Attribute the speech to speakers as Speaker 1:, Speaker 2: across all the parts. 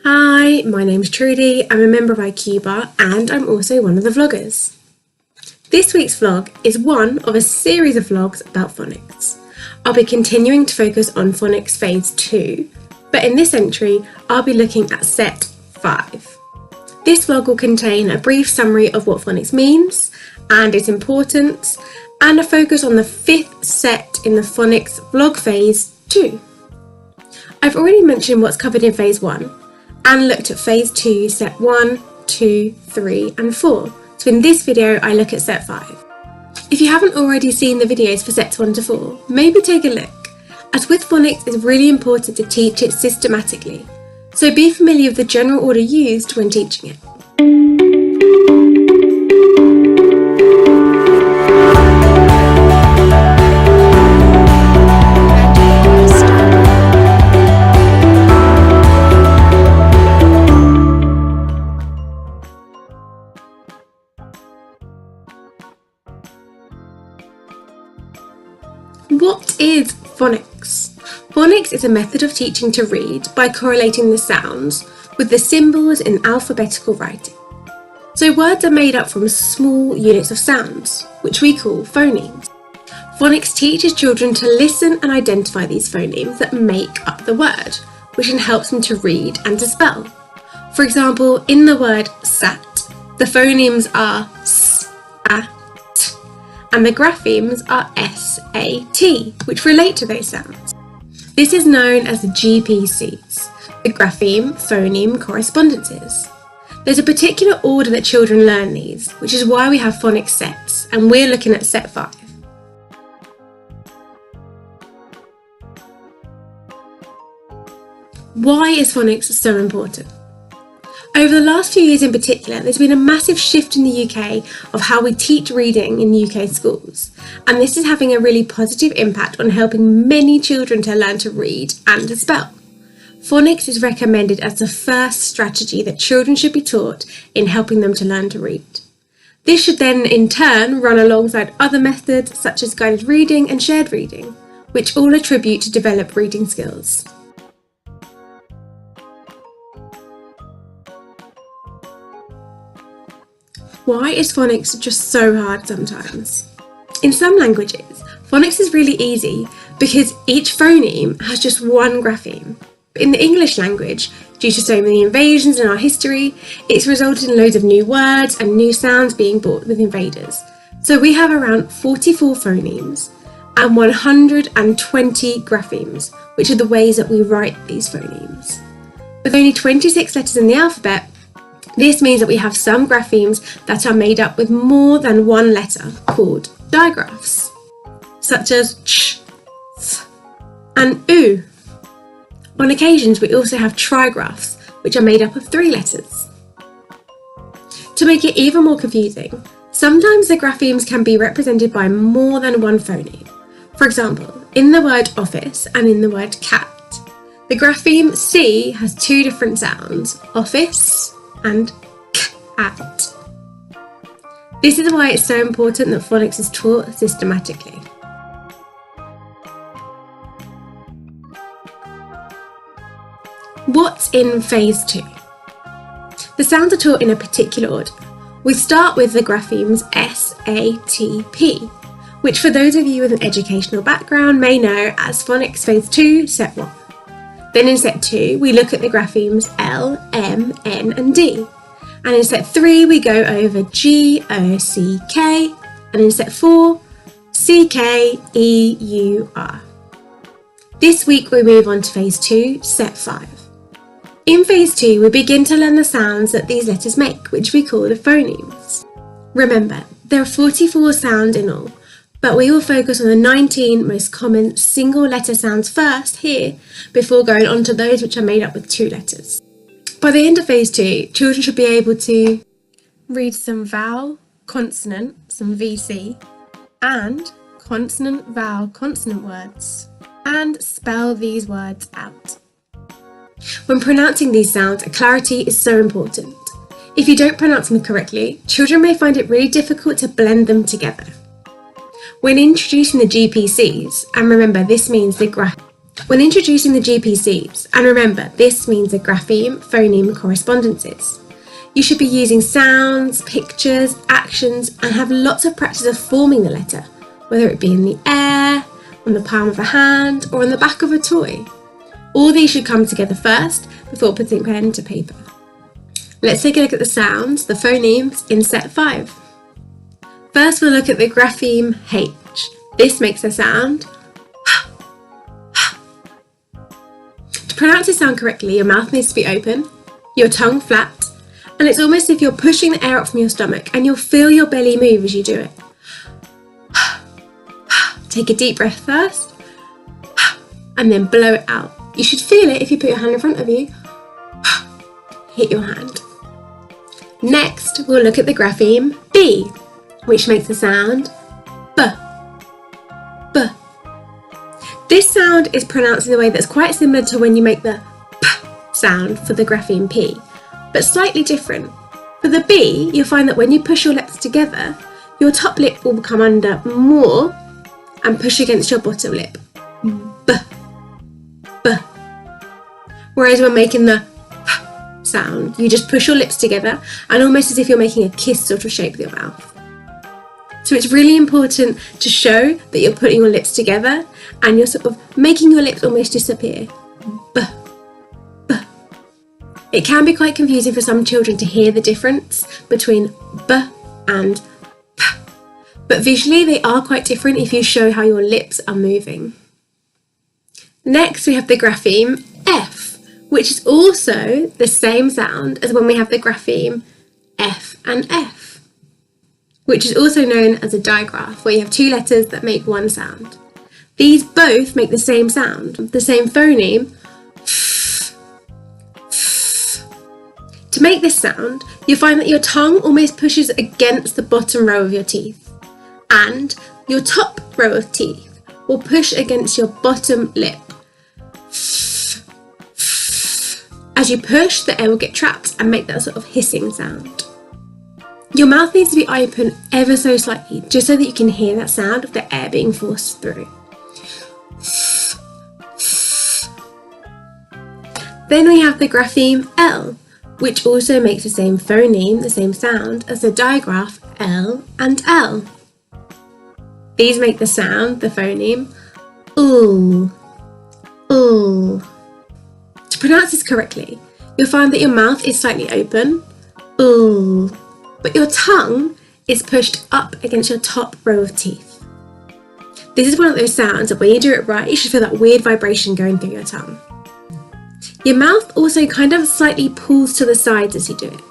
Speaker 1: Hi, my name's Trudie, I'm a member of iCuba and I'm also one of the vloggers. This week's vlog is one of a series of vlogs about phonics. I'll be continuing to focus on phonics phase 2, but in this entry I'll be looking at set 5. This vlog will contain a brief summary of what phonics means and its importance, and a focus on the 5th set in the phonics vlog phase 2. I've already mentioned what's covered in phase 1 and looked at phase 2, set 1, 2, 3 and 4. So in this video I look at set 5. If you haven't already seen the videos for sets 1 to 4, maybe take a look, as with phonics it's really important to teach it systematically, so be familiar with the general order used when teaching it. What is phonics? Phonics is a method of teaching to read by correlating the sounds with the symbols in alphabetical writing. So words are made up from small units of sounds, which we call phonemes. Phonics teaches children to listen and identify these phonemes that make up the word, which then helps them to read and to spell. For example, in the word sat, the phonemes are s, a, t, and the graphemes are s, a, t, which relate to those sounds. This is known as the GPCs, the grapheme phoneme correspondences. There's a particular order that children learn these, which is why we have phonics sets, and we're looking at set 5. Why is phonics so important? Over the last few years in particular, there's been a massive shift in the UK of how we teach reading in UK schools, and this is having a really positive impact on helping many children to learn to read and to spell. Phonics is recommended as the first strategy that children should be taught in helping them to learn to read. This should then in turn run alongside other methods such as guided reading and shared reading, which all attribute to develop reading skills. Why is phonics just so hard sometimes? In some languages, phonics is really easy because each phoneme has just one grapheme. But in the English language, due to so many invasions in our history, it's resulted in loads of new words and new sounds being brought with invaders. So we have around 44 phonemes and 120 graphemes, which are the ways that we write these phonemes. With only 26 letters in the alphabet, this means that we have some graphemes that are made up with more than one letter, called digraphs, such as ch, th, and oo. On occasions we also have trigraphs, which are made up of 3 letters. To make it even more confusing, sometimes the graphemes can be represented by more than one phoneme. For example, in the word office and in the word cat, the grapheme C has 2 different sounds, office and cat. This is why it's so important that phonics is taught systematically. What's in phase 2? The sounds are taught in a particular order. We start with the graphemes S, A, T, P, which for those of you with an educational background may know as phonics phase 2, set 1. Then in set 2, we look at the graphemes L, M, N and D. And in set 3, we go over G, O, C, K. And in set 4, C, K, E, U, R. This week we move on to phase 2, set 5. In phase 2, we begin to learn the sounds that these letters make, which we call the phonemes. Remember, there are 44 sounds in all, but we will focus on the 19 most common single letter sounds first here, before going on to those which are made up with 2 letters. By the end of phase 2, children should be able to read some vowel, consonant, some VC, and consonant, vowel, consonant words, and spell these words out. When pronouncing these sounds, clarity is so important. If you don't pronounce them correctly, children may find it really difficult to blend them together. When introducing the GPCs, and remember this means the When introducing the GPCs, and remember, this means the grapheme-phoneme correspondences, you should be using sounds, pictures, actions, and have lots of practice of forming the letter, whether it be in the air, on the palm of a hand, or on the back of a toy. All these should come together first before putting pen to paper. Let's take a look at the sounds, the phonemes, in set 5. First, we'll look at the grapheme H. This makes a sound. To pronounce this sound correctly, your mouth needs to be open, your tongue flat, and it's almost as if you're pushing the air up from your stomach, and you'll feel your belly move as you do it. Take a deep breath first, and then blow it out. You should feel it if you put your hand in front of you. Hit your hand. Next, we'll look at the grapheme B, which makes the sound B. B. This sound is pronounced in a way that's quite similar to when you make the P sound for the grapheme P, but slightly different. For the B, you'll find that when you push your lips together, your top lip will come under more and push against your bottom lip. B. B. Whereas when making the sound, you just push your lips together and almost as if you're making a kiss sort of shape with your mouth. So it's really important to show that you're putting your lips together and you're sort of making your lips almost disappear. B, b. It can be quite confusing for some children to hear the difference between b and p, but visually they are quite different if you show how your lips are moving. Next, we have the grapheme F, which is also the same sound as when we have the grapheme F and F, which is also known as a digraph, where you have two letters that make one sound. These both make the same sound, the same phoneme. To make this sound, you'll find that your tongue almost pushes against the bottom row of your teeth, and your top row of teeth will push against your bottom lip. As you push, the air will get trapped and make that sort of hissing sound. Your mouth needs to be open ever so slightly, just so that you can hear that sound of the air being forced through. Then we have the grapheme L, which also makes the same phoneme, the same sound as the digraph L and L. These make the sound, the phoneme, ooh, ooh. To pronounce this correctly, you'll find that your mouth is slightly open, ooh, but your tongue is pushed up against your top row of teeth. This is one of those sounds that when you do it right, you should feel that weird vibration going through your tongue. Your mouth also kind of slightly pulls to the sides as you do it.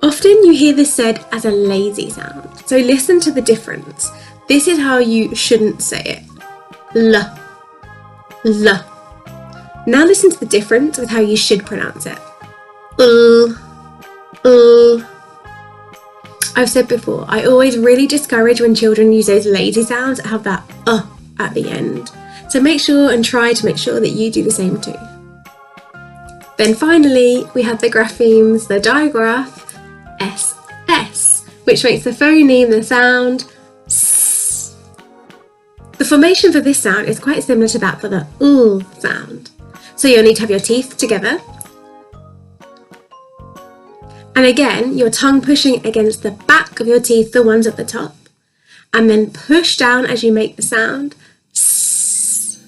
Speaker 1: Often you hear this said as a lazy sound, so listen to the difference. This is how you shouldn't say it. L. L. Now listen to the difference with how you should pronounce it. I've said before, I always really discourage when children use those lazy sounds that have that at the end. So make sure and try to make sure that you do the same too. Then finally, we have the graphemes, the digraph SS, which makes the phoneme, the sound S. The formation for this sound is quite similar to that for the sound. So you'll need to have your teeth together. And again, your tongue pushing against the back of your teeth, the ones at the top. And then push down as you make the sound. S,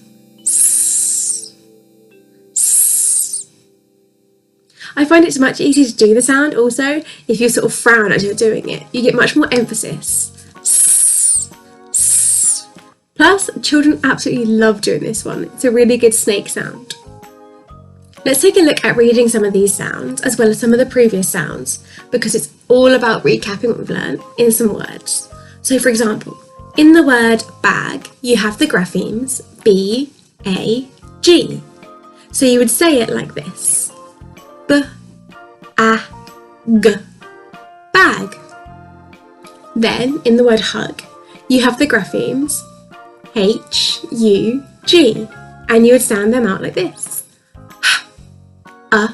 Speaker 1: s, s. I find it's much easier to do the sound also if you sort of frown as you're doing it. You get much more emphasis. S, s. Plus, children absolutely love doing this one. It's a really good snake sound. Let's take a look at reading some of these sounds as well as some of the previous sounds, because it's all about recapping what we've learned in some words. So for example, in the word bag, you have the graphemes B, A, G. So you would say it like this. B, A, G, bag. Then in the word hug, you have the graphemes H, U, G, and you would sound them out like this. A,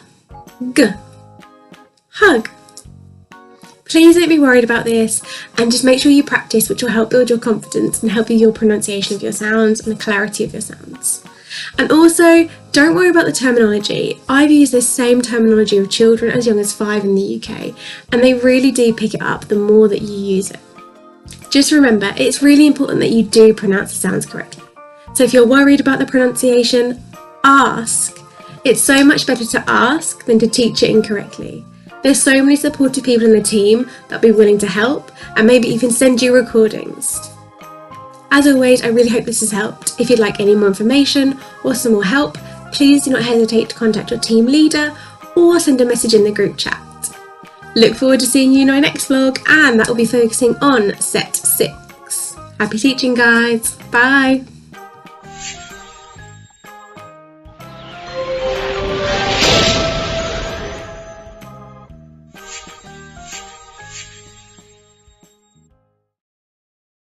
Speaker 1: G, hug. Please don't be worried about this, and just make sure you practice, which will help build your confidence and help with your pronunciation of your sounds and the clarity of your sounds. And also, don't worry about the terminology. I've used this same terminology with children as young as 5 in the UK, and they really do pick it up the more that you use it. Just remember, it's really important that you do pronounce the sounds correctly. So if you're worried about the pronunciation, ask. It's so much better to ask than to teach it incorrectly. There's so many supportive people in the team that'll be willing to help and maybe even send you recordings. As always, I really hope this has helped. If you'd like any more information or some more help, please do not hesitate to contact your team leader or send a message in the group chat. Look forward to seeing you in our next vlog, and that will be focusing on set 6. Happy teaching, guys. Bye.